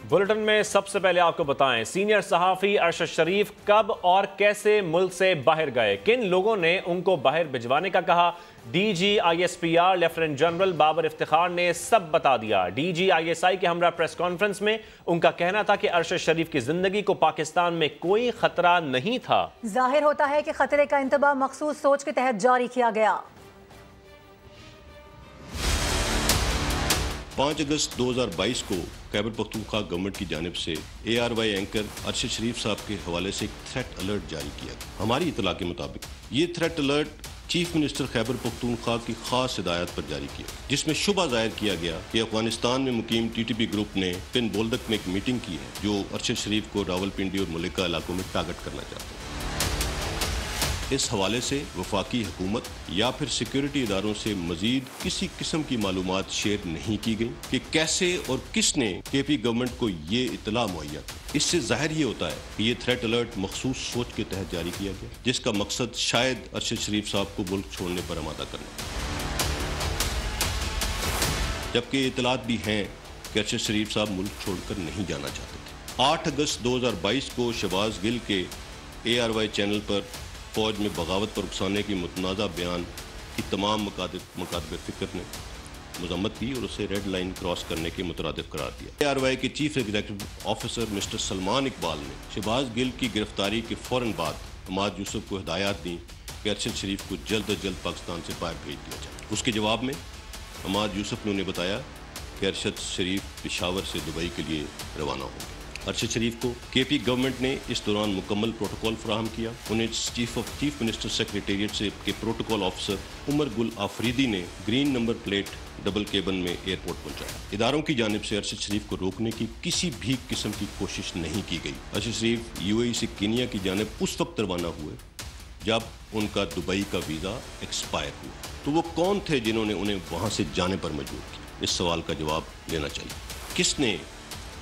Bulletin में सबसे पहले आपको बताएं, सीनियर सहाफी अरशद शरीफ कब और कैसे मुल्क से बाहर गए, किन लोगों ने उनको बाहर भिजवाने का कहा। DGISPR lieutenant general Babar Iftikhar ने सब बता दिया। DGISI के हमरा प्रेस कॉन्फ्रेंस में उनका कहना था कि अरशद शरीफ की जिंदगी को पाकिस्तान में कोई खतरा नहीं था। जाहिर होता है कि खतरे का इंतबा मखसूस सोच के तहत जारी किया गया। 5 अगस्त 2022 को खैबर पख्तूनख्वा गवर्नमेंट की जानिब से ARY एंकर अरशद शरीफ साहब के हवाले से एक थ्रेट अलर्ट जारी किया गया। हमारी इतला के मुताबिक ये threat alert chief minister Khyber Pakhtunkhwa की खास हिदायत पर जारी किया, जिसमें शुबा जाहिर किया गया कि अफगानिस्तान में मुकीम TTP ग्रुप ने पिन बोल्दक में एक मीटिंग की है जो अरशद शरीफ को रावलपिंडी और मुलिका इलाकों में टारगेट करना चाहते हैं। इस हवाले से वफाकी हुकूमत या फिर सिक्योरिटी इदारों से मजीद किसी किस्म की मालूमात शेयर नहीं की गई कि कैसे और किसने KP गवर्नमेंट को ये इतला मुहैया की। इससे जाहिर ये होता है कि ये थ्रेट अलर्ट मखसूस सोच के तहत जारी किया गया, जिसका मकसद शायद अरशद शरीफ साहब को मुल्क छोड़ने पर आमादा करना, जबकि इतलात भी हैं कि अरशद शरीफ साहब मुल्क छोड़कर नहीं जाना चाहते थे। 8 अगस्त 2022 को शहबाज गिल के ARY चैनल पर फौज में बगावत पर उकसाने की मुतनाज़ा बयान की तमाम मुकादबे फ़िक्र ने मजम्मत की और उसे रेड लाइन क्रॉस करने के मुतरादिफ करार दिया। ARY के chief executive officer mister Salman Iqbal ने शहबाज गिल की गिरफ्तारी के फ़ौरन बाद हमाद यूसुफ को हिदायत दी कि अरशद शरीफ को जल्द अज जल्द पाकिस्तान से बाहर भेज दिया जाए। उसके जवाब में हमाद यूसुफ ने उन्हें बताया कि अरशद शरीफ पेशावर से दुबई के लिए रवाना होंगे। अरशद शरीफ को KP गवर्नमेंट ने इस दौरान मुकम्मल प्रोटोकॉल फराहम किया। उन्हें चीफ मिनिस्टर सेक्रेटेरिएट से के प्रोटोकॉल ऑफिसर उमर गुल आफरीदी ने ग्रीन नंबर प्लेट डबल केबन में एयरपोर्ट पहुंचाया। इदारों की जानिब से अरशद शरीफ को रोकने की किसी भी किस्म की कोशिश नहीं की गई। अरशद शरीफ UAE से कीनिया की जानिब उस वक्त रवाना हुए जब उनका दुबई का वीज़ा एक्सपायर हुआ। तो वो कौन थे जिन्होंने उन्हें वहाँ से जाने पर मजबूर किया? इस सवाल का जवाब लेना चाहिए। किसने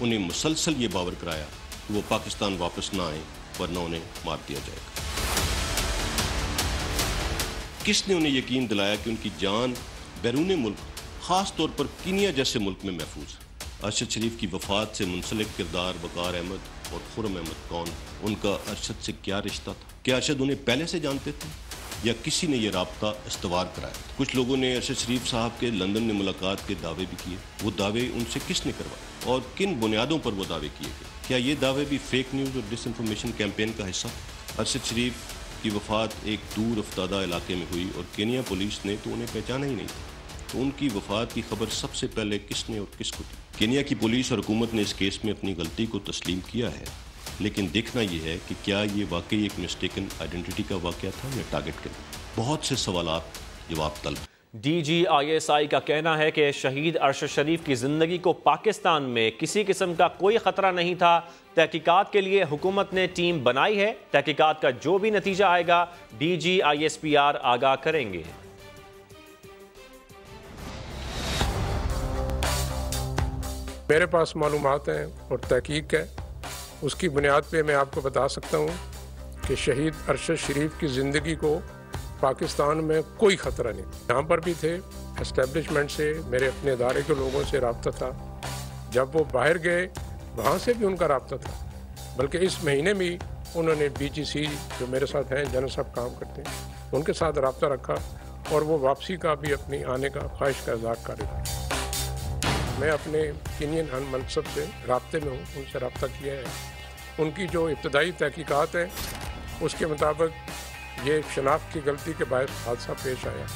उन्हें मुसलसल ये बावर कराया कि वो पाकिस्तान वापस ना आए वरना उन्हें मार दिया जाएगा? किसने उन्हें यकीन दिलाया कि उनकी जान बैरून मुल्क, ख़ास तौर पर कीनिया जैसे मुल्क में महफूज है? अरशद शरीफ की वफ़ात से मुंसलिक किरदार वक़ार अहमद और खुर्रम अहमद कौन? उनका अरशद से क्या रिश्ता था? क्या अरशद उन्हें पहले से जानते थे या किसी ने यह राब्ता इस्तवार कराया? कुछ लोगों ने अरशद शरीफ साहब के लंदन में मुलाकात के दावे भी किए। वो दावे उनसे किसने करवाए और किन बुनियादों पर वो दावे किए गए? क्या ये दावे भी फेक न्यूज़ और डिसइंफॉर्मेशन कैंपेन का हिस्सा? अरशद शरीफ की वफ़ात एक दूर अफ्तादा इलाके में हुई और केनिया पुलिस ने तो उन्हें पहचाना ही नहीं था। तो उनकी वफ़ात की खबर सबसे पहले किसने और किसको दी? केनिया की पुलिस और हुकूमत ने इस केस में अपनी गलती को तस्लीम किया है, लेकिन देखना यह है कि क्या ये वाकई एक मिस्टेकन आइडेंटिटी का वाक़या था या टारगेट के? बहुत से सवालात जवाब तलब। DGISI का कहना है कि शहीद अरशद शरीफ की ज़िंदगी को पाकिस्तान में किसी किस्म का कोई ख़तरा नहीं था। तहकीकात के लिए हुकूमत ने टीम बनाई है। तहकीकात का जो भी नतीजा आएगा DGISPR आगाह करेंगे। मेरे पास मालूमात हैं और तहकीक है, उसकी बुनियाद पे मैं आपको बता सकता हूँ कि शहीद अरशद शरीफ की ज़िंदगी को पाकिस्तान में कोई ख़तरा नहीं। यहाँ पर भी थे, एस्टेब्लिशमेंट से, मेरे अपने इदारे के लोगों से रब्ता था। जब वो बाहर गए वहाँ से भी उनका रब्ता था, बल्कि इस महीने में उन्होंने BGC जो मेरे साथ हैं, जनरल साहब काम करते हैं, उनके साथ रब्ता रखा और वो वापसी का भी अपनी आने का ख्वाहिश का इज़हार कर रहे थे। मैं अपने कीनियन हम मनसब से रब्ते में हूँ, उनसे रब्ता किया है। उनकी जो इब्तदाई तहकीकात है उसके मुताबिक ये शनाख्त की गलती के बायस हादसा पेश आया।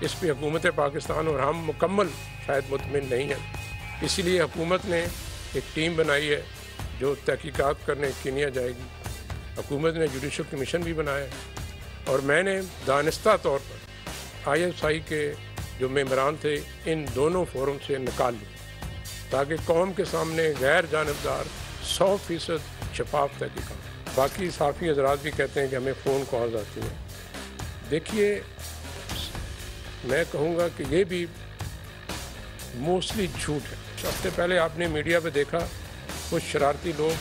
इस पर हुकूमत पाकिस्तान और हम मुकम्मल शायद मुतमिन नहीं हैं, इसीलिए हुकूमत ने एक टीम बनाई है जो तहकीकात करने कीनिया जाएगी। हुकूमत ने जुडिशल कमीशन भी बनाया है और मैंने दानिस्ता तौर पर ISI के जो मेंबरान थे इन दोनों फोरम से निकाल ली, ताकि कौम के सामने गैर जानबदार 100% शफाफ तहकीकात। बाकी साफ़ी हजरात भी कहते हैं कि हमें फ़ोन कॉल्स आती हैं। देखिए, मैं कहूँगा कि ये भी मोस्टली झूठ है। हफ्ते पहले आपने मीडिया पे देखा कुछ शरारती लोग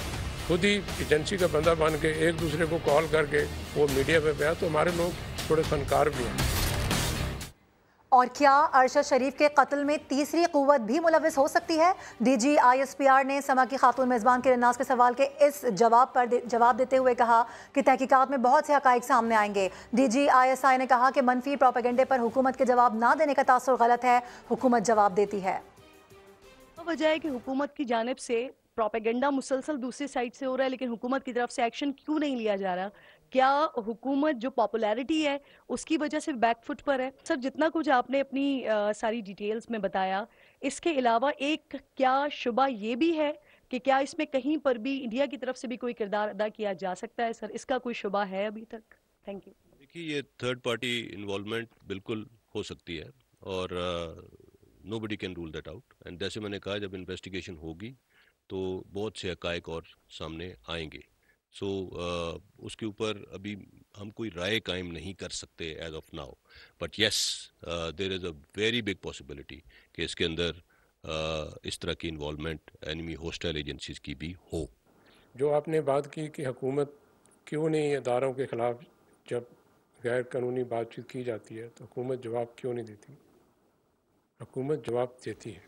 खुद ही एजेंसी का बंदा बन के एक दूसरे को कॉल करके वो मीडिया पे गया, तो हमारे लोग थोड़े फनकार भी हैं। और क्या अरशद शरीफ के कत्ल में तीसरी कुव्वत भी मुलविस हो सकती है? DG ISPR ने समा की खातून मेज़बान के नाज के सवाल के इस जवाब देते हुए कहा कि तहकीकात में बहुत से हक़ाइक़ सामने आएंगे। DG ISI ने कहा कि मनफी प्रोपेगेंडे पर हुकूमत के जवाब ना देने का तासुर गलत है, हुकूमत जवाब देती है। वजह है कि हुकूमत की जानिब से प्रोपेगेंडा मुसलसल दूसरी साइड से हो रहा है, लेकिन हुकूमत की तरफ से एक्शन क्यों नहीं लिया जा रहा? क्या हुकूमत जो पॉपुलैरिटी है उसकी वजह से बैकफुट पर है? सर, जितना कुछ आपने अपनी सारी डिटेल्स में बताया, इसके अलावा एक क्या शुबा ये भी है कि क्या इसमें कहीं पर भी इंडिया की तरफ से भी कोई किरदार अदा किया जा सकता है? सर, इसका कोई शुबा है अभी तक? Thank you. देखिए, ये थर्ड पार्टी इन्वॉल्वमेंट बिल्कुल हो सकती है और nobody can rule that out. And जैसे मैंने कहा, जब इन्वेस्टिगेशन होगी तो बहुत से हक़ाइक़ और सामने आएंगे। सो उसके ऊपर अभी हम कोई राय कायम नहीं कर सकते as of now, but yes there is a very big possibility कि इसके अंदर इस तरह की इन्वॉल्वमेंट एनिमी होस्टाइल एजेंसीज की भी हो। जो आपने बात की कि हुकूमत क्यों नहीं अदारों के ख़िलाफ़ जब गैर कानूनी बातचीत की जाती है तो हुकूमत जवाब क्यों नहीं देती? हुकूमत जवाब देती है।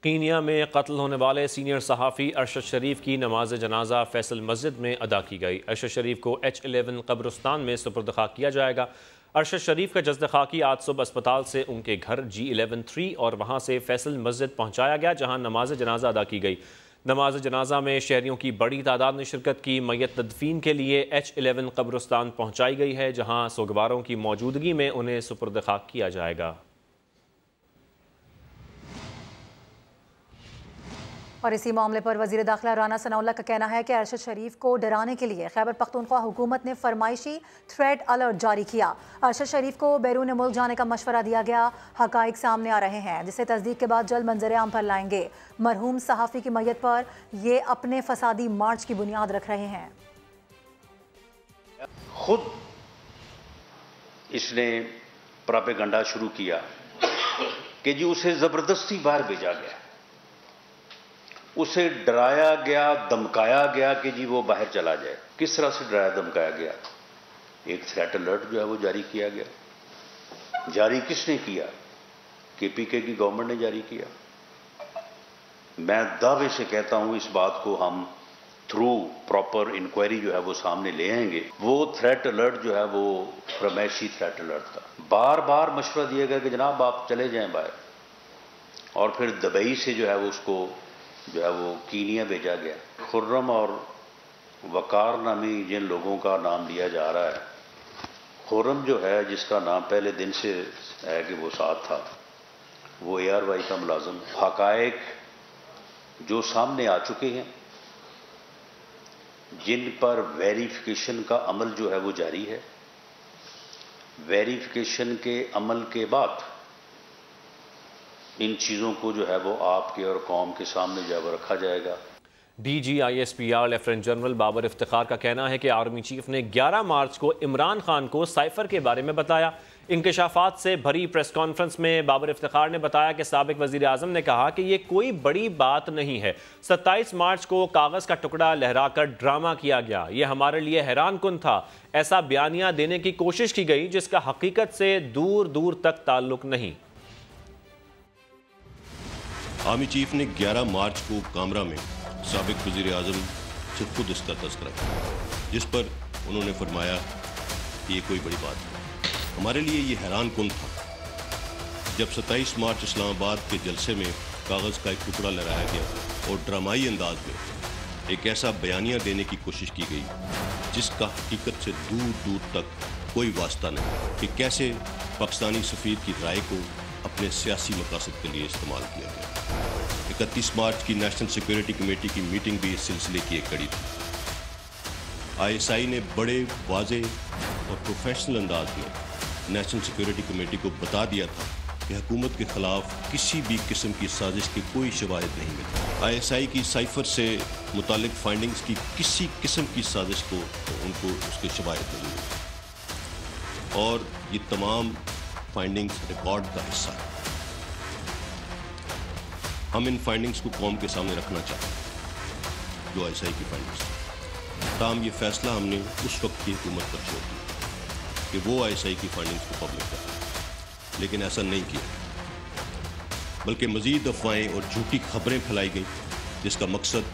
कीनिया में कत्ल होने वाले सीनियर सहाफ़ी अरशद शरीफ की नमाज जनाजा फैसल मस्जिद में अदा की गई। अरशद शरीफ को H11 कब्रिस्तान में सुपुर्द खाक किया जाएगा। अरशद शरीफ का जस्द खाकी आज सुबह अस्पताल से उनके घर G11-3 और वहाँ से फैसल मस्जिद पहुँचाया गया, जहाँ नमाज जनाजा अदा की गई। नमाज जनाजा में शहरियों की बड़ी तादाद ने शिरकत की। मैयत तदफीन के लिए H11 कब्रिस्तान पहुँचाई गई है, जहाँ सोगवारों की मौजूदगी में उन्हें सुपुर्द खाक किया जाएगा। और इसी मामले पर वज़ीर दाखिला राना सनाउल्लाह का कहना है कि अरशद शरीफ को डराने के लिए खैबर पख्तूनख्वा हुकूमत ने फरमाइशी थ्रेड अलर्ट जारी किया। अरशद शरीफ को बैरून मुल्क जाने का मशवरा दिया गया। हक़ाइक़ सामने आ रहे हैं, जिसे तस्दीक के बाद जल्द मंजर आम पर लाएंगे। मरहूम सहाफ़ी की मैयत पर ये अपने फसादी मार्च की बुनियाद रख रहे हैं। खुद इसने प्रोपेगेंडा शुरू किया कि जी उसे ज़बरदस्ती बाहर भेजा गया, उसे डराया गया, धमकाया गया कि जी वो बाहर चला जाए। किस तरह से डराया धमकाया गया? एक थ्रेट अलर्ट जो है वो जारी किया गया। जारी किसने किया? KPK की गवर्नमेंट ने जारी किया। मैं दावे से कहता हूं इस बात को हम थ्रू प्रॉपर इंक्वायरी जो है वो सामने ले आएंगे। वो थ्रेट अलर्ट जो है वो फरमाइशी थ्रेट अलर्ट था। बार बार मशवरा दिया गया कि जनाब आप चले जाएं बाहर, और फिर दुबई से जो है वो उसको जो है वो कीनिया भेजा गया। खुर्रम और वकार नामी जिन लोगों का नाम लिया जा रहा है, खुर्रम जो है जिसका नाम पहले दिन से है कि वो साथ था, वो ARY का मुलाजिम। हक़ाइक़ जो सामने आ चुके हैं, जिन पर वेरिफिकेशन का अमल जो है वो जारी है, वेरिफिकेशन के अमल के बाद इन चीज़ों को जो है वो आपके और कौम के सामने जो है वो रखा जाएगा। DG ISPR lieutenant general Babar Iftikhar का कहना है कि आर्मी चीफ ने 11 मार्च को इमरान खान को साइफर के बारे में बताया। इंकशाफात से भरी प्रेस कॉन्फ्रेंस में बाबर इफ्तिखार ने बताया कि साबिक वजीर आजम ने कहा कि यह कोई बड़ी बात नहीं है। 27 मार्च को कागज़ का टुकड़ा लहराकर ड्रामा किया गया, यह हमारे लिए हैरान कुन था। ऐसा बयानिया देने की कोशिश की गई जिसका हकीकत से दूर दूर तक ताल्लुक नहीं। आर्मी चीफ ने 11 मार्च को कामरा में साबिक वज़ीर आज़म से खुद इसका तज़किरा किया, जिस पर उन्होंने फरमाया कि ये कोई बड़ी बात नहीं। हमारे लिए ये हैरान कुन था जब 27 मार्च इस्लामाबाद के जलसे में कागज़ का एक टुकड़ा लहराया गया और ड्रामाई अंदाज में एक ऐसा बयानिया देने की कोशिश की गई जिसका हकीकत से दूर दूर तक कोई वास्ता नहीं कि कैसे पाकिस्तानी सफ़ीर की राय को अपने सियासी मकासद के लिए इस्तेमाल किया गया। 31 मार्च की नेशनल सिक्योरिटी कमेटी की मीटिंग भी इस सिलसिले की एक कड़ी थी। ISI ने बड़े वाज़े और प्रोफेशनल अंदाज में नेशनल सिक्योरिटी कमेटी को बता दिया था कि हुकूमत के खिलाफ किसी भी किस्म की साजिश के कोई शवाहिद नहीं मिलते। ISI की साइफर से मुतालिक फाइंडिंग्स की किसी किस्म की साजिश को उनको उसके शवाहिद नहीं मिलते, और ये तमाम फाइंडिंग्स रिकॉर्ड का हिस्सा है। हम इन फाइंडिंग्स को कौम के सामने रखना चाहते हैं, जो ISI की फाइंडिंग्स थी। ताहम ये फैसला हमने उस वक्त की हुकूमत पर छोड़ दिया कि वो ISI की फाइंडिंग्स को पब्लिक करें। लेकिन ऐसा नहीं किया, बल्कि मजीद अफवाहें और झूठी खबरें फैलाई गई जिसका मकसद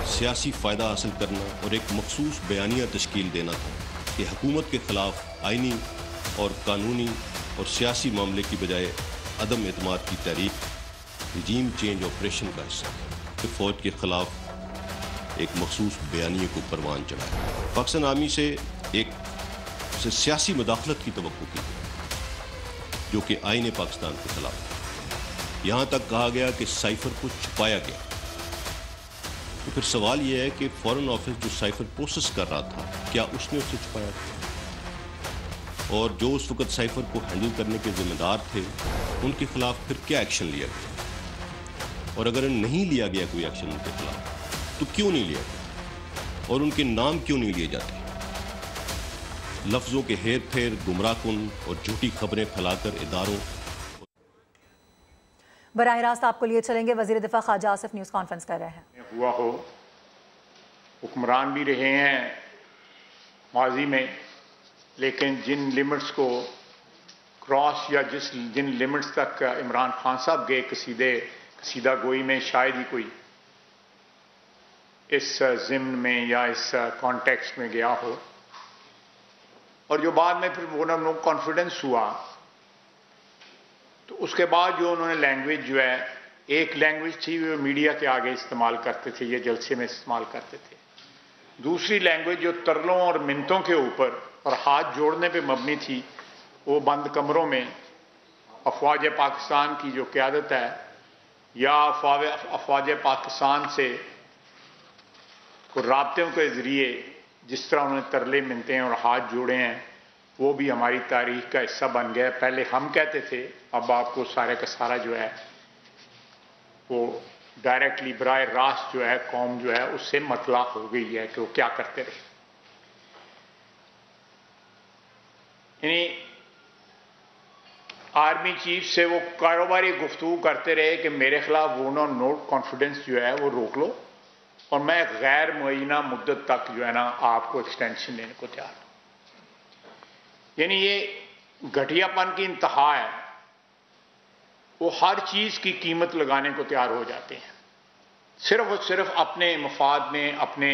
सियासी फ़ायदा हासिल करना और एक मखसूस बयानिया तश्कील देना था कि हुकूमत के ख़िलाफ़ आइनी और कानूनी और सियासी मामले की बजाय अदम एतमाद की तहरीक रिजीम चेंज ऑपरेशन का हिस्सा है। फ़ौज के ख़िलाफ़ एक मखसूस बयानिए को परवान चढ़ाया। पाकिस्तान आर्मी से सियासी मुदाखलत की तवक्को की जो कि आईन पाकिस्तान के खिलाफ। यहाँ तक कहा गया कि साइफर को छुपाया गया। तो फिर सवाल यह है कि फॉरेन ऑफिस जो साइफर प्रोसेस कर रहा था, क्या उसने उसे छुपाया था? और जो उस वक्त साइफर को हैंडल करने के जिम्मेदार थे, उनके खिलाफ फिर क्या एक्शन लिया गया? और अगर नहीं लिया गया कोई एक्शन उनके खिलाफ, तो क्यों नहीं लिया गया? और उनके नाम क्यों नहीं लिए जाते? लफ्जों के हेर फेर, गुमराहकुन और झूठी खबरें फैलाकर इदारों। बराह रास्त आपको लिए चलेंगे। वजीर दिफा ख्वाजा आसिफ न्यूज़ कॉन्फ्रेंस कर रहे हैं। हुआ हो, हुक्मरान भी रहे हैं माजी में, लेकिन जिन लिमिट्स को क्रॉस या जिन लिमिट्स तक इमरान खान साहब गए कसीदा गोई में, शायद ही कोई इस ज़िम्न में या इस कॉन्टेक्स्ट में गया हो। और जो बाद में फिर वो नो कॉन्फिडेंस हुआ, तो उसके बाद जो उन्होंने लैंग्वेज जो है, एक लैंग्वेज थी वो मीडिया के आगे इस्तेमाल करते थे, ये जलसे में इस्तेमाल करते थे। दूसरी लैंग्वेज जो तरलों और मिन्नतों के ऊपर और हाथ जोड़ने पे मबनी थी, वो बंद कमरों में अफवाज पाकिस्तान की जो क़यादत है या अफवाज पाकिस्तान से राब्तों के ज़रिए जिस तरह उन्होंने तरले मिलते हैं और हाथ जोड़े हैं, वो भी हमारी तारीख का हिस्सा बन गया। पहले हम कहते थे, अब आपको सारे का सारा जो है वो डायरेक्टली बराह रास्त जो है कौम जो है उससे मतला हो गई है कि वो क्या करते रहे। यानी आर्मी चीफ से वो कारोबारी गुफ्तगू करते रहे कि मेरे खिलाफ वो नोट कॉन्फिडेंस जो है वो रोक लो और मैं गैर मुअय्यना मुद्दत तक जो है ना आपको एक्सटेंशन देने को तैयार हूं। यानी ये घटियापन की इंतहा है। वो हर चीज की कीमत लगाने को तैयार हो जाते हैं, सिर्फ और सिर्फ अपने मफाद में, अपने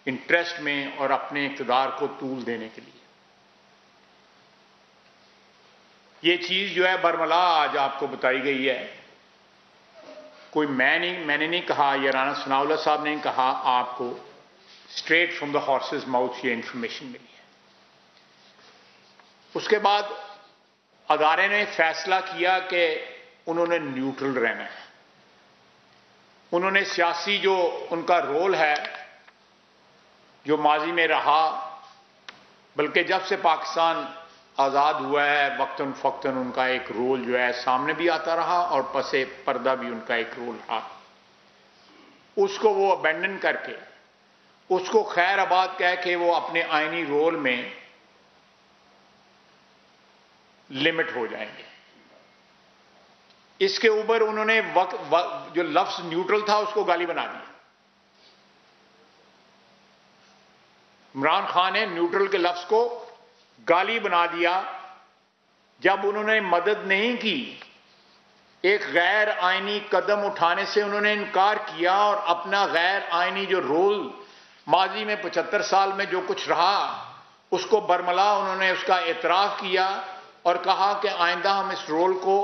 इंटरेस्ट में और अपने इक़्तिदार को तूल देने के लिए। ये चीज जो है बरमला आज आपको बताई गई है। कोई मैंने नहीं कहा, या राना सनाउल्लाह साहब ने कहा, आपको straight from the horses mouth ये इंफॉर्मेशन मिली है। उसके बाद अदारे ने फैसला किया कि उन्होंने न्यूट्रल रहना है। उन्होंने सियासी जो उनका रोल है, जो माजी में रहा, बल्कि जब से पाकिस्तान आज़ाद हुआ है वक्तन फ़क्तन उनका एक रोल जो है सामने भी आता रहा और पसे पर्दा भी उनका एक रोल रहा। उसको वो अबेंडन करके, उसको खैर आबाद कह के वो अपने आईनी रोल में लिमिट हो जाएंगे। इसके ऊपर उन्होंने जो लफ्ज न्यूट्रल था उसको गाली बना दिया। इमरान खान ने न्यूट्रल के लफ्ज को गाली बना दिया जब उन्होंने मदद नहीं की। एक गैर आईनी कदम उठाने से उन्होंने इनकार किया और अपना गैर आईनी जो रोल माजी में 75 साल में जो कुछ रहा उसको बरमला उन्होंने उसका एतराफ किया और कहा कि आइंदा हम इस रोल को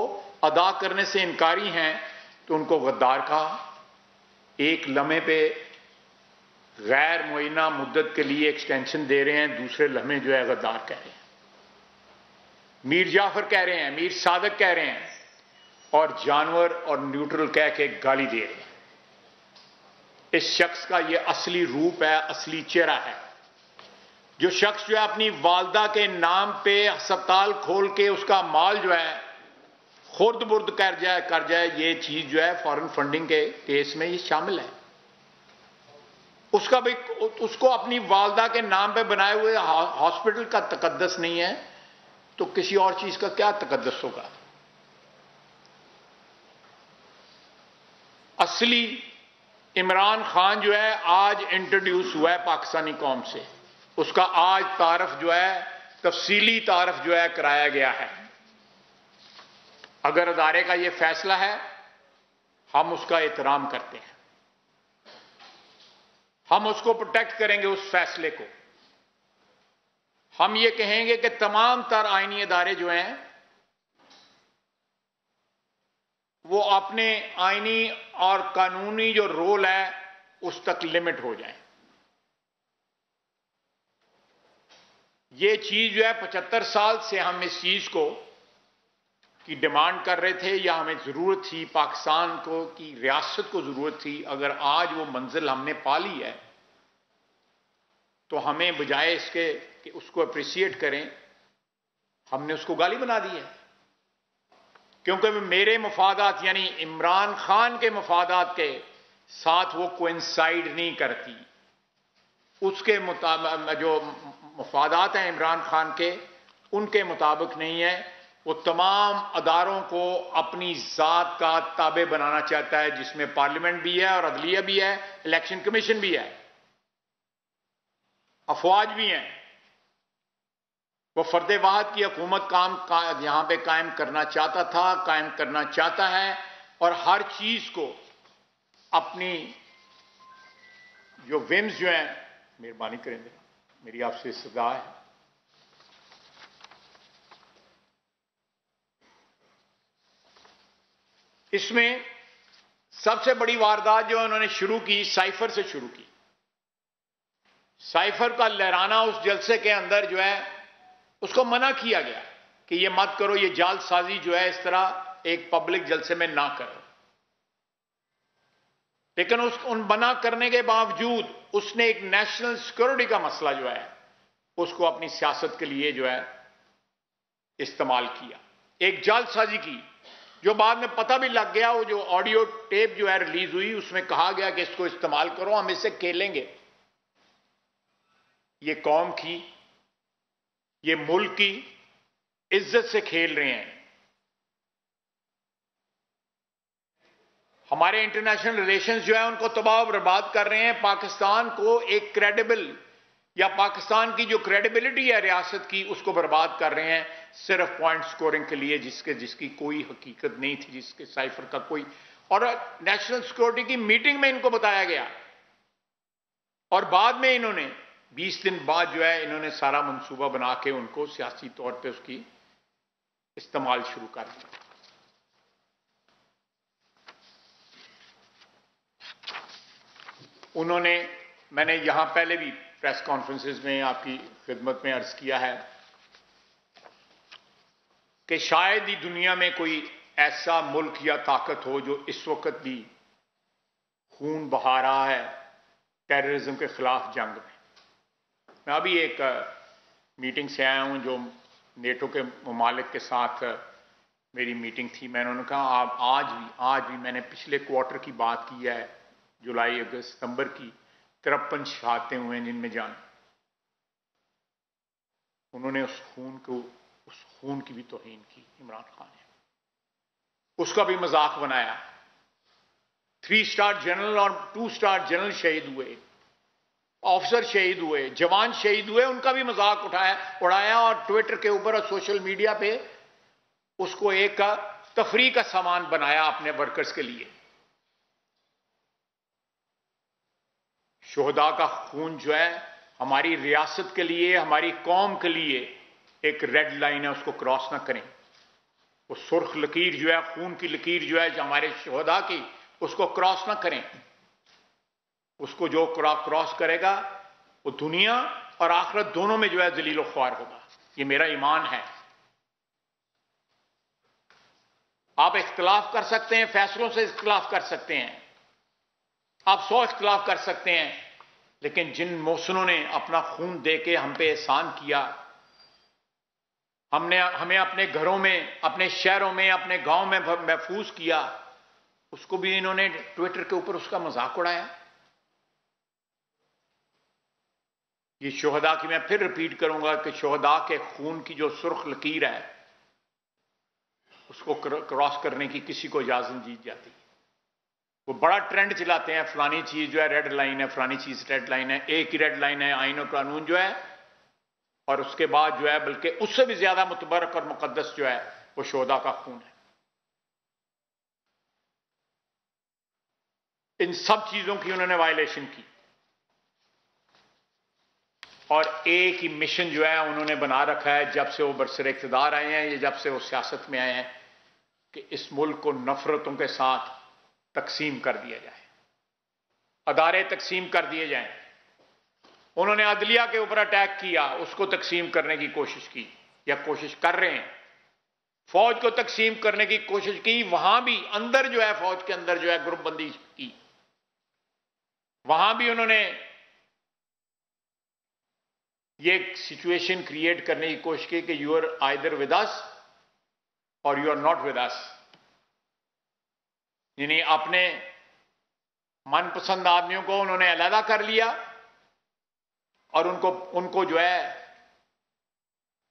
अदा करने से इनकारी हैं, तो उनको गद्दार कहा। एक लम्हे पे गैर मुअय्यना मुद्दत के लिए एक्सटेंशन दे रहे हैं, दूसरे लम्हे जो है गद्दार कह रहे हैं, मीर जाफर कह रहे हैं, मीर सादक कह रहे हैं और जानवर और न्यूट्रल कह के गाली दे रहे हैं। इस शख्स का ये असली रूप है, असली चेहरा है। जो शख्स जो है अपनी वालदा के नाम पे अस्पताल खोल के उसका माल जो है खुर्द बुर्द कर जाए, ये चीज जो है फॉरेन फंडिंग के केस में ये शामिल है। उसका भी उसको अपनी वालदा के नाम पे बनाए हुए हॉस्पिटल का तकद्दस नहीं है, तो किसी और चीज का क्या तकद्दस होगा। असली इमरान खान जो है आज इंट्रोड्यूस हुआ है पाकिस्तानी कौम से, उसका आज तारफ जो है तफसीली तारफ जो है कराया गया है। अगर अदारे का ये फैसला है, हम उसका एहतराम करते हैं, हम उसको प्रोटेक्ट करेंगे उस फैसले को। हम ये कहेंगे कि तमाम तर आईनी अदारे जो हैं वो अपने आईनी और कानूनी जो रोल है उस तक लिमिट हो जाए। ये चीज जो है 75 साल से हम इस चीज को की डिमांड कर रहे थे, या हमें जरूरत थी, पाकिस्तान को की रियासत को जरूरत थी। अगर आज वो मंजिल हमने पा ली है तो हमें बजाय इसके कि उसको अप्रिशिएट करें, हमने उसको गाली बना दी है। क्योंकि मेरे मफादात यानी इमरान खान के मफादात के साथ वो कोइंसाइड नहीं करती। उसके मुताबिक जो मफादात हैं इमरान खान के, उनके मुताबिक नहीं है। वो तमाम अदारों को अपनी जात का ताबे बनाना चाहता है, जिसमें पार्लियामेंट भी है और अदलिया भी है, इलेक्शन कमीशन भी है, अफवाज भी हैं। वो फर्द वाहद की हुकूमत यहां पे कायम करना चाहता था, कायम करना चाहता है, और हर चीज को अपनी जो विम्स जो हैं, मेहरबानी करेंगे, मेरी आपसे सदा है, इसमें सबसे बड़ी वारदात जो उन्होंने शुरू की, साइफर से शुरू की। साइफर का लहराना उस जलसे के अंदर जो है उसको मना किया गया कि ये मत करो, ये जालसाजी जो है इस तरह एक पब्लिक जलसे में ना करो। लेकिन उन मना करने के बावजूद उसने एक नेशनल सिक्योरिटी का मसला जो है उसको अपनी सियासत के लिए जो है इस्तेमाल किया, एक जालसाजी की, जो बाद में पता भी लग गया। वो जो ऑडियो टेप जो है रिलीज हुई, उसमें कहा गया कि इसको इस्तेमाल करो, हम इससे खेलेंगे। ये कौम की, ये मुल्क की इज्जत से खेल रहे हैं। हमारे इंटरनेशनल रिलेशंस जो है उनको तबाह बर्बाद कर रहे हैं। पाकिस्तान को एक क्रेडिबल, या पाकिस्तान की जो क्रेडिबिलिटी है रियासत की, उसको बर्बाद कर रहे हैं सिर्फ पॉइंट स्कोरिंग के लिए, जिसकी कोई हकीकत नहीं थी, जिसके साइफर का कोई। और नेशनल सिक्योरिटी की मीटिंग में इनको बताया गया, और बाद में इन्होंने 20 दिन बाद जो है इन्होंने सारा मंसूबा बना के उनको सियासी तौर पे उसकी इस्तेमाल शुरू कर दिया। उन्होंने, मैंने यहां पहले भी प्रेस कॉन्फ्रेंसेस में आपकी खिदमत में अर्ज किया है कि शायद ही दुनिया में कोई ऐसा मुल्क या ताकत हो जो इस वक्त भी खून बहा रहा है टेररिज्म के खिलाफ जंग में। मैं अभी एक मीटिंग से आया हूं जो नेटो के ममालिक के साथ मेरी मीटिंग थी। मैंने उन्होंने कहा आप आज भी मैंने पिछले क्वार्टर की बात की है, जुलाई अगस्त सितंबर की 53 शहादतें हुए हैं जिनमें जान। उन्होंने उस खून की भी तौहीन की इमरान खान ने, उसका भी मजाक बनाया। 3 स्टार जनरल और 2 स्टार जनरल शहीद हुए, ऑफिसर शहीद हुए, जवान शहीद हुए, उनका भी मजाक उड़ाया और ट्विटर के ऊपर और सोशल मीडिया पे उसको एक तफरीह का सामान बनाया अपने वर्कर्स के लिए। शोहदा का खून जो है हमारी रियासत के लिए, हमारी कौम के लिए एक रेड लाइन है, उसको क्रॉस ना करें। वो सुर्ख लकीर जो है, खून की लकीर जो है हमारे शोहदा की, उसको क्रॉस ना करें। उसको जो क्रॉस करेगा वो दुनिया और आखिरत दोनों में जो है जलील ख्वार होगा। ये मेरा ईमान है। आप इख्तिलाफ कर सकते हैं, फैसलों से इख्तिलाफ कर सकते हैं, आप 100 इख्तिलाफ कर सकते हैं, लेकिन जिन मोहसिनों ने अपना खून दे के हम पे एहसान किया, हमें अपने घरों में, अपने शहरों में, अपने गांव में महफूज किया, उसको भी इन्होंने ट्विटर के ऊपर उसका मजाक उड़ाया। ये शोहदा की, मैं फिर रिपीट करूंगा कि शोहदा के खून की जो सुर्ख लकीर है उसको क्रॉस करने की किसी को इजाजत दी जाती। वो बड़ा ट्रेंड चलाते हैं, फलानी चीज जो है रेड लाइन है, फलानी चीज रेड लाइन है। एक ही रेड लाइन है आईन और कानून जो है, और उसके बाद जो है बल्कि उससे भी ज्यादा मुतबरक और मुकद्दस जो है वो शोहदा का खून है। इन सब चीजों की उन्होंने वायलेशन की और एक ही मिशन जो है उन्होंने बना रखा है जब से वो बरसरे इक़्तिदार आए हैं या जब से वो सियासत में आए हैं कि इस मुल्क को नफरतों के साथ तकसीम कर दिया जाए, अदारे तकसीम कर दिए जाएं। उन्होंने अदलिया के ऊपर अटैक किया, उसको तकसीम करने की कोशिश की या कोशिश कर रहे हैं। फौज को तकसीम करने की कोशिश की, वहां भी अंदर जो है फौज के अंदर जो है ग्रुपबंदी की, वहां भी उन्होंने ये सिचुएशन क्रिएट करने की कोशिश की कि you are either with us और you are not with us, यानी अपने मनपसंद आदमियों को उन्होंने अलहदा कर लिया और उनको जो है,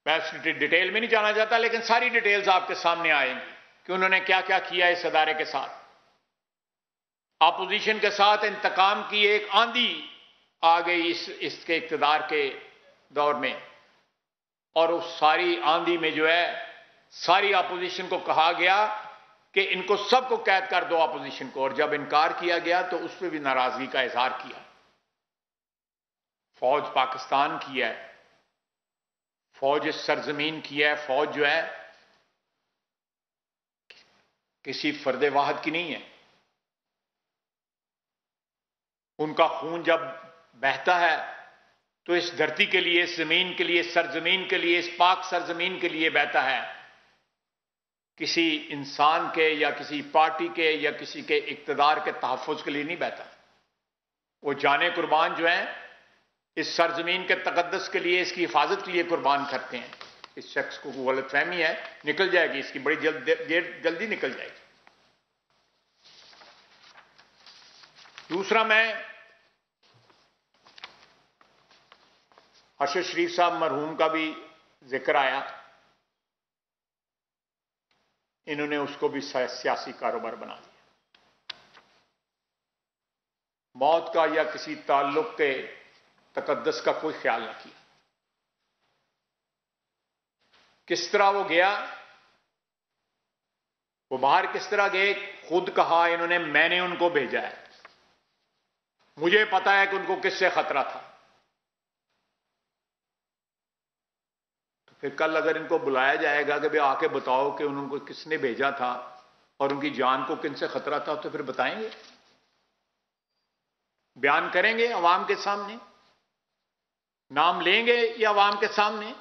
मैं डिटेल में नहीं जाना चाहता लेकिन सारी डिटेल्स आपके सामने आएंगी कि उन्होंने क्या क्या किया इस अदारे के साथ। अपोजिशन के साथ इंतकाम की एक आंधी आ गई इसके इक़्तिदार के दौर में, और उस सारी आंधी में जो है सारी अपोजिशन को कहा गया कि इनको सबको कैद कर दो अपोजिशन को, और जब इनकार किया गया तो उस पर भी नाराजगी का इजहार किया। फौज पाकिस्तान की है, फौज इस सरजमीन की है, फौज जो है किसी फर्दे वाहद की नहीं है। उनका खून जब बहता है तो इस धरती के लिए, इस जमीन के लिए, इस सरजमीन के लिए, इस पाक सरजमीन के लिए बहता है, किसी इंसान के या किसी पार्टी के या किसी के इक़्तिदार के तहफ़्फ़ुज़ के लिए नहीं बहता। वो जाने कुर्बान जो हैं इस सरजमीन के तक़द्दुस के लिए, इसकी हिफाजत के लिए कुर्बान करते हैं। इस शख्स को गलतफहमी है, निकल जाएगी इसकी, बड़ी जल्दी निकल जाएगी। दूसरा, मैं अरशद शरीफ साहब मरहूम का भी जिक्र आया, इन्होंने उसको भी सियासी कारोबार बना दिया। मौत का या किसी ताल्लुक के तकद्दुस का कोई ख्याल न किया। किस तरह वो गया, वो बाहर किस तरह गए, खुद कहा इन्होंने मैंने उनको भेजा है, मुझे पता है कि उनको किससे खतरा था। तो फिर कल अगर इनको बुलाया जाएगा कि भाई आके बताओ कि उनको किसने भेजा था और उनकी जान को किनसे खतरा था, तो फिर बताएंगे, बयान करेंगे अवाम के सामने, नाम लेंगे या अवाम के सामने।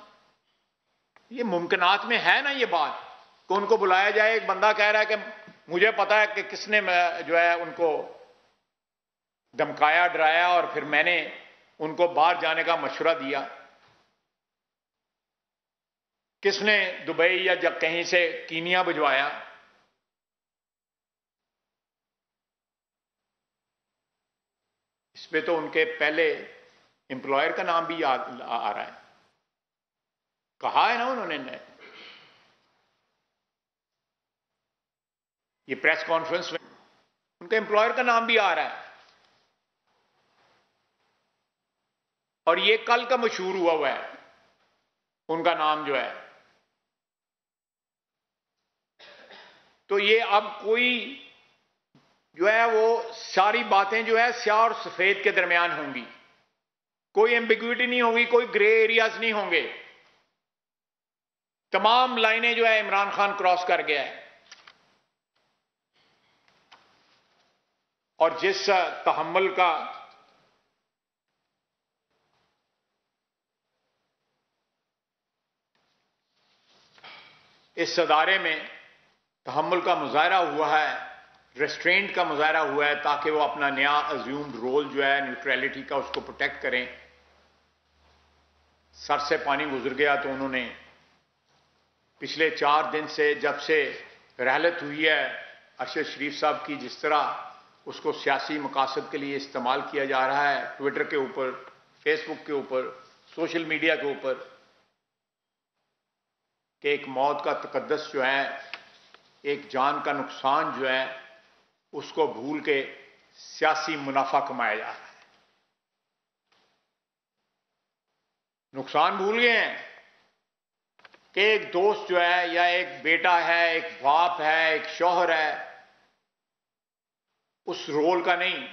ये मुमकिनात में है ना ये बात कि उनको बुलाया जाए। एक बंदा कह रहा है कि मुझे पता है कि किसने जो है उनको धमकाया, डराया और फिर मैंने उनको बाहर जाने का मशवरा दिया। किसने दुबई या जब कहीं से कीनिया भिजवाया। इस पे तो उनके पहले एम्प्लॉयर का नाम भी याद आ रहा है, कहा है ना उन्होंने, ये प्रेस कॉन्फ्रेंस में उनके एम्प्लॉयर का नाम भी आ रहा है, और ये कल का मशहूर हुआ है उनका नाम जो है। तो ये अब कोई जो है वो सारी बातें जो है स्याह और सफेद के दरमियान होंगी, कोई एम्बिग्विटी नहीं होगी, कोई ग्रे एरियाज नहीं होंगे। तमाम लाइनें जो है इमरान खान क्रॉस कर गया है, और जिस तहम्मुल का इस अदारे में तहम्मुल का मुजाहरा हुआ है, रेस्ट्रेंट का मुजाहरा हुआ है, ताकि वो अपना नया अज्यूम्ड रोल जो है न्यूट्रलिटी का उसको प्रोटेक्ट करें। सर से पानी गुजर गया तो उन्होंने पिछले 4 दिन से जब से रहलत हुई है अरशद शरीफ साहब की, जिस तरह उसको सियासी मकासद के लिए इस्तेमाल किया जा रहा है, ट्विटर के ऊपर, फेसबुक के ऊपर, सोशल मीडिया के ऊपर, कि एक मौत का तकद्दुस जो है, एक जान का नुकसान जो है, उसको भूल के सियासी मुनाफा कमाया जा रहा है। नुकसान भूल गए हैं कि एक दोस्त जो है या एक बेटा है, एक बाप है, एक शौहर है, उस रोल का नहीं,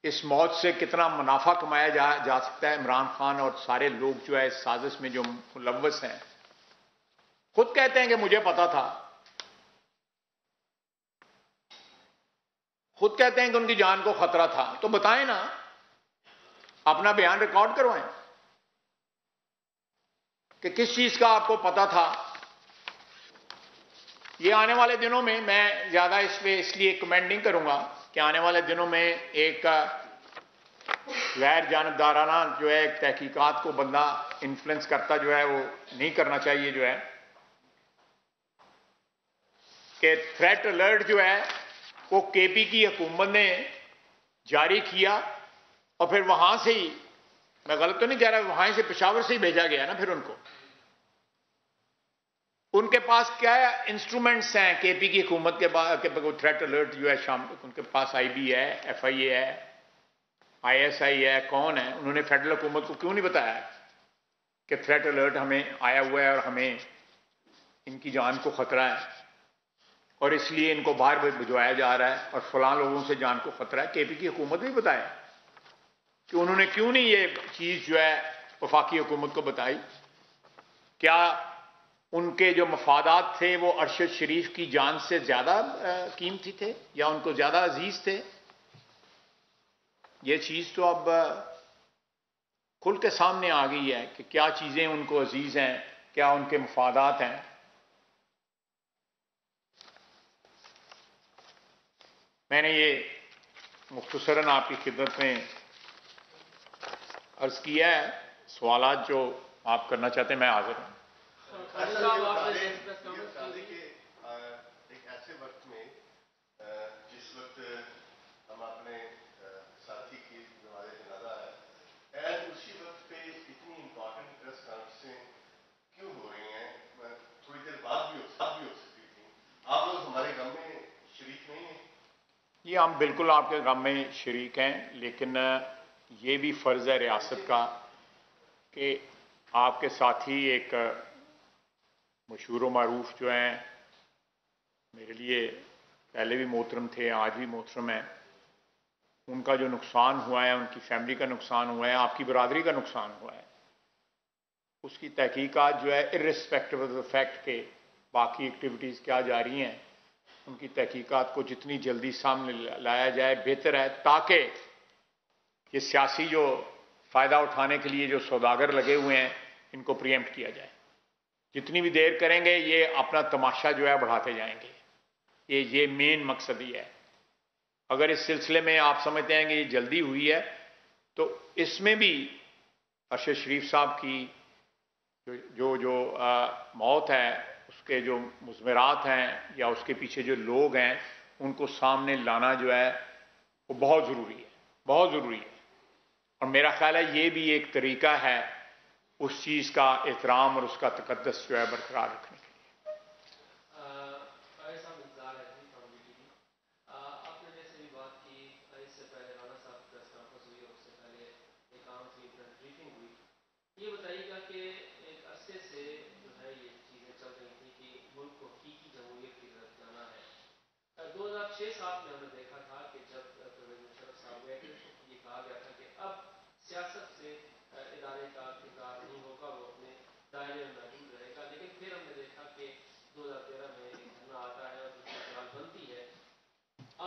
इस मौत से कितना मुनाफा कमाया जा सकता है। इमरान खान और सारे लोग जो है इस साजिश में जो मुलव्वस हैं, खुद कहते हैं कि मुझे पता था, खुद कहते हैं कि उनकी जान को खतरा था। तो बताएं ना, अपना बयान रिकॉर्ड करवाएं कि किस चीज का आपको पता था। ये आने वाले दिनों में मैं ज्यादा इस पे इसलिए कमेंट नहीं करूंगा कि आने वाले दिनों में एक गैर जानबदाराना जो है एक तहकीकात को बंदा इन्फ्लुएंस करता जो है वो नहीं करना चाहिए। जो है कि थ्रेट अलर्ट जो है वो केपी की हुकूमत ने जारी किया और फिर वहां से ही, मैं गलत तो नहीं कह रहा, वहां से पेशावर से ही भेजा गया ना। फिर उनके पास क्या इंस्ट्रूमेंट्स हैं केपी की हुकूमत के बाद, थ्रेट अलर्ट जो है शाम उनके पास आईबी है, एफआईए है, आईएसआई है, कौन है? उन्होंने फेडरल हुकूमत को क्यों नहीं बताया कि थ्रेट अलर्ट हमें आया हुआ है और हमें इनकी जान को खतरा है और इसलिए इनको बाहर भिजवाया जा रहा है और फलां लोगों से जान को खतरा है। केपी की हुकूमत भी बताया कि उन्होंने क्यों नहीं ये चीज जो है वफाकी हुकूमत को बताई। क्या उनके जो मफादात थे वो अरशद शरीफ की जान से ज्यादा कीमती थे या उनको ज्यादा अजीज थे? ये चीज तो अब खुल के सामने आ गई है कि क्या चीजें उनको अजीज हैं, क्या उनके मफादात हैं। मैंने ये मुख्तसरन आपकी खिदमत में अर्ज किया है। सवालात जो आप करना चाहते हैं मैं हाजिर हूं। एक ऐसे वक्त में जिस वक्त हम अपने साथी की नवाज़े जनाजा है, उसी वक्त पे इतनी इम्पोर्टेंट प्रेस कॉन्फ्रेंसें क्यों हो रही हैं? थोड़ी देर बाद भी हो सकती थी। आप लोग हमारे गम में शरीक नहीं हैं। ये हम बिल्कुल आपके गम में शरीक हैं, लेकिन ये भी फर्ज है रियासत का कि आपके साथी एक मशहूर मारूफ जो हैं, मेरे लिए पहले भी मोहतरम थे, आज भी मोहतरम है, उनका जो नुकसान हुआ है, उनकी फैमिली का नुकसान हुआ है, आपकी बरादरी का नुकसान हुआ है, उसकी तहकीकात जो है इर्रिस्पेक्टिव ऑफ द फैक्ट के बाकी एक्टिविटीज़ क्या जा रही हैं, उनकी तहकीकात को जितनी जल्दी सामने लाया जाए बेहतर है, ताकि ये सियासी जो फ़ायदा उठाने के लिए जो सौदागर लगे हुए हैं इनको प्रीएम्प्ट किया जाए। जितनी भी देर करेंगे ये अपना तमाशा जो है बढ़ाते जाएंगे। ये मेन मकसद ही है। अगर इस सिलसिले में आप समझते हैं कि ये जल्दी हुई है तो इसमें भी अरशद शरीफ साहब की जो मौत है, उसके जो मुज़मिरात हैं या उसके पीछे जो लोग हैं, उनको सामने लाना जो है वो बहुत ज़रूरी है, बहुत ज़रूरी है। और मेरा ख्याल है ये भी एक तरीका है उस चीज़ का एहतराम और उसका तकद्दस जो है बरकरार रखने के लिए। आपने जैसे भी बात की, इससे पहले राणा साहब प्रेस कॉन्फ्रेंस हुई और उससे पहले एक आम सी ब्रीफिंग हुई। ये बताइएगा कि एक अरसे से जो है ये चीज़ें चल रही थी कि मुल्क को हकीकी जमहूरियत की तरफ जाना है। 2006-7 में हमने देखा था कि जब परवेज़ मुशर्रफ साहब गए थे तो ये कहा गया था कि अब सियासत से इदारे का किरदार नहीं होगा, वो अपने दायरे में मौजूद रहेगा। लेकिन फिर हमने देखा कि 2013 में एक घटना आता है और दूसरी सूरत बनती है।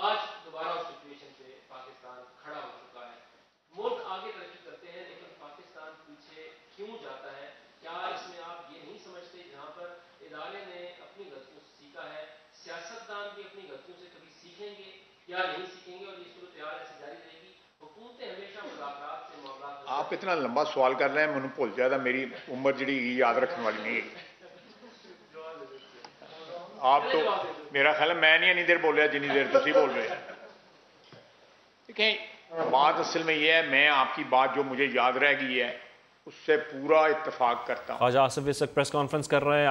आज दोबारा उस सिचुएशन पे पाकिस्तान खड़ा हो चुका है। मुल्क आगे तरक्की करते हैं लेकिन पाकिस्तान पीछे क्यों जाता है? क्या इसमें आप ये नहीं समझते जहाँ पर इदारे ने अपनी गलतियों से सीखा है, सियासतदान भी अपनी गलतियों से कभी सीखेंगे या नहीं सीखेंगे और ये सूरत हाल ऐसी जारी रहेगी? हुकूमतें हमेशा मुलाकात से मामला। आप इतना लंबा सवाल कर रहे हैं, मैंने भूल जाता, मेरी उम्र जी याद रखने वाली नहीं है। आप तो मेरा ख्याल है मैं नहीं इतनी देर बोल रहा जितनी देर तुम बोल रहे हैं। देखें, बात असल में यह है, मैं आपकी बात जो मुझे याद रह गई है उससे पूरा इत्तेफाक करता हूँ। ख्वाजा आसिफ इस वक्त प्रेस कॉन्फ्रेंस कर रहे हैं।